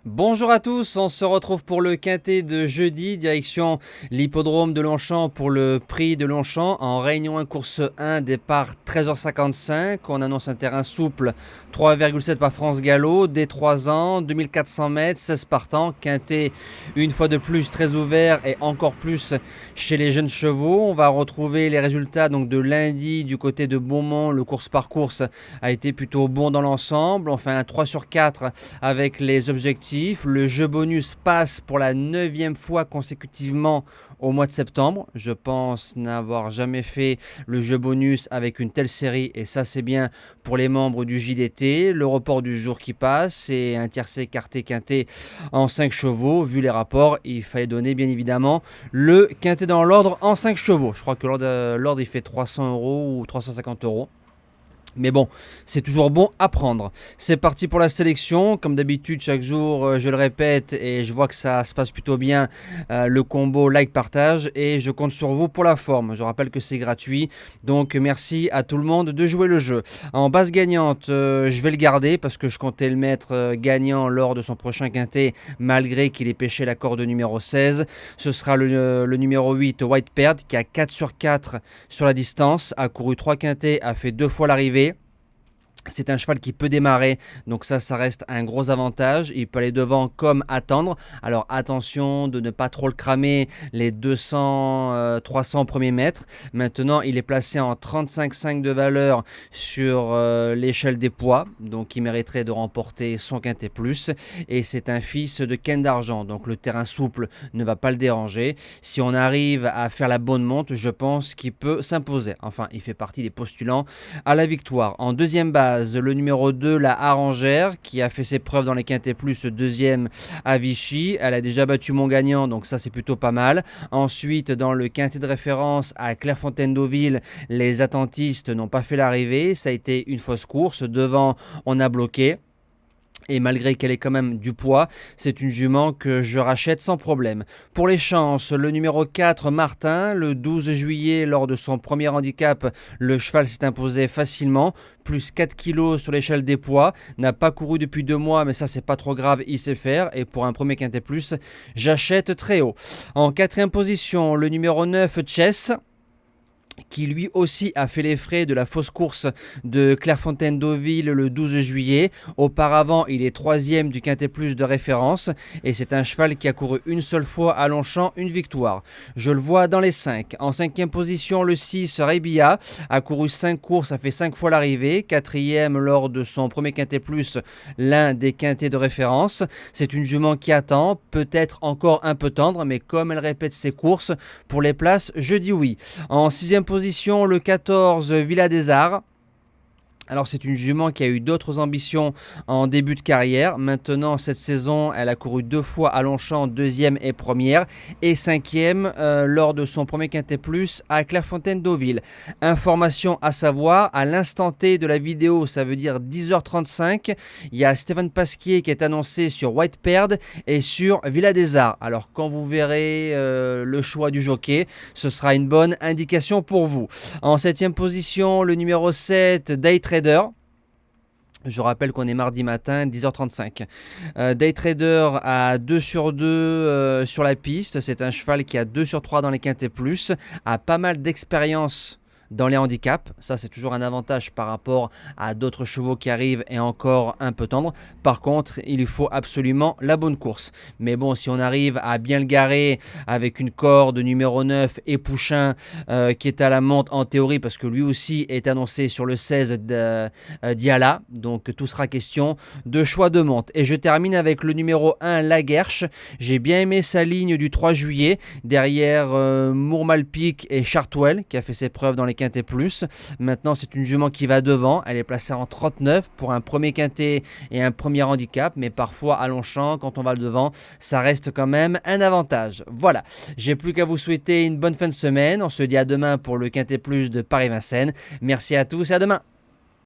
Bonjour à tous, on se retrouve pour le quintet de jeudi, direction l'hippodrome de Longchamp pour le prix de Longchamp. En Réunion 1, course 1, départ 13h55. On annonce un terrain souple, 3,7 par France Gallo, dès 3 ans, 2400 mètres, 16 partants. Quintet, une fois de plus, très ouvert et encore plus chez les jeunes chevaux. On va retrouver les résultats donc, de lundi du côté de Beaumont. Le course par course a été plutôt bon dans l'ensemble. On fait un 3 sur 4 avec les objectifs. Le jeu bonus passe pour la 9e fois consécutivement au mois de septembre. Je pense n'avoir jamais fait le jeu bonus avec une telle série et ça c'est bien pour les membres du JDT. Le report du jour qui passe et un tiercé quarté quinté en 5 chevaux. Vu les rapports, il fallait donner bien évidemment le quinté dans l'ordre en 5 chevaux. Je crois que l'ordre il fait 300 € ou 350 €. Mais bon, c'est toujours bon à prendre. C'est parti pour la sélection. Comme d'habitude, chaque jour, je le répète et je vois que ça se passe plutôt bien. Le combo like-partage et je compte sur vous pour la forme. Je rappelle que c'est gratuit. Donc, merci à tout le monde de jouer le jeu. En base gagnante, je vais le garder parce que je comptais le mettre gagnant lors de son prochain quintet malgré qu'il ait pêché la corde numéro 16. Ce sera le numéro 8, White Perd, qui a 4 sur 4 sur la distance, a couru 3 quintets, a fait 2 fois l'arrivée. C'est un cheval qui peut démarrer, donc ça reste un gros avantage. Il peut aller devant comme attendre. Alors attention de ne pas trop le cramer les 200-300 premiers mètres. Maintenant, il est placé en 35,5 de valeur sur l'échelle des poids. Donc il mériterait de remporter son quintet plus. Et c'est un fils de Ken d'Argent, donc le terrain souple ne va pas le déranger. Si on arrive à faire la bonne monte, je pense qu'il peut s'imposer. Enfin, il fait partie des postulants à la victoire. En deuxième base, le numéro 2, la Arrangère, qui a fait ses preuves dans les quintets plus, deuxième à Vichy. Elle a déjà battu mon gagnant, donc ça c'est plutôt pas mal. Ensuite, dans le quintet de référence à Clairefontaine-Deauville, les attentistes n'ont pas fait l'arrivée. Ça a été une fausse course. Devant, on a bloqué. Et malgré qu'elle ait quand même du poids, c'est une jument que je rachète sans problème. Pour les chances, le numéro 4, Martin, le 12 juillet, lors de son premier handicap, le cheval s'est imposé facilement, plus 4 kg sur l'échelle des poids, n'a pas couru depuis 2 mois, mais ça c'est pas trop grave, il sait faire. Et pour un premier quintet plus, j'achète très haut. En quatrième position, le numéro 9, Chess, qui lui aussi a fait les frais de la fausse course de Clairefontaine-Deauville le 12 juillet. Auparavant, il est 3e du quintet plus de référence et c'est un cheval qui a couru une seule fois à Longchamp, une victoire. Je le vois dans les 5. En 5e position, le 6, Raybia, a couru 5 courses, a fait 5 fois l'arrivée. 4e lors de son premier quintet plus, l'un des quintets de référence. C'est une jument qui attend, peut-être encore un peu tendre, mais comme elle répète ses courses, pour les places, je dis oui. En 6e position, le 14, Villa des Arts. Alors c'est une jument qui a eu d'autres ambitions en début de carrière. Maintenant, cette saison, elle a couru 2 fois à Longchamp, 2e et 1er, et 5e lors de son premier quintet plus à Clairefontaine-Deauville. Information à savoir, à l'instant T de la vidéo, ça veut dire 10h35, il y a Stéphane Pasquier qui est annoncé sur White Perd et sur Villa des Arts. Alors quand vous verrez le choix du jockey, ce sera une bonne indication pour vous. En 7e position, le numéro 7, Day Trader. Je rappelle qu'on est mardi matin, 10h35. Day Trader a 2 sur 2 sur la piste. C'est un cheval qui a 2 sur 3 dans les quintets plus, a pas mal d'expérience dans les handicaps. Ça, c'est toujours un avantage par rapport à d'autres chevaux qui arrivent et encore un peu tendres. Par contre, il lui faut absolument la bonne course. Mais bon, si on arrive à bien le garer avec une corde numéro 9 et Pouchin qui est à la monte en théorie parce que lui aussi est annoncé sur le 16 d'Iala. Donc, tout sera question de choix de monte. Et je termine avec le numéro 1, Laguerche. J'ai bien aimé sa ligne du 3 juillet derrière Mourmalpic et Chartwell qui a fait ses preuves dans les quintet plus. Maintenant, c'est une jument qui va devant. Elle est placée en 39 pour un premier quintet et un premier handicap. Mais parfois, à Longchamp, quand on va le devant, ça reste quand même un avantage. Voilà. J'ai plus qu'à vous souhaiter une bonne fin de semaine. On se dit à demain pour le quintet plus de Paris-Vincennes. Merci à tous et à demain.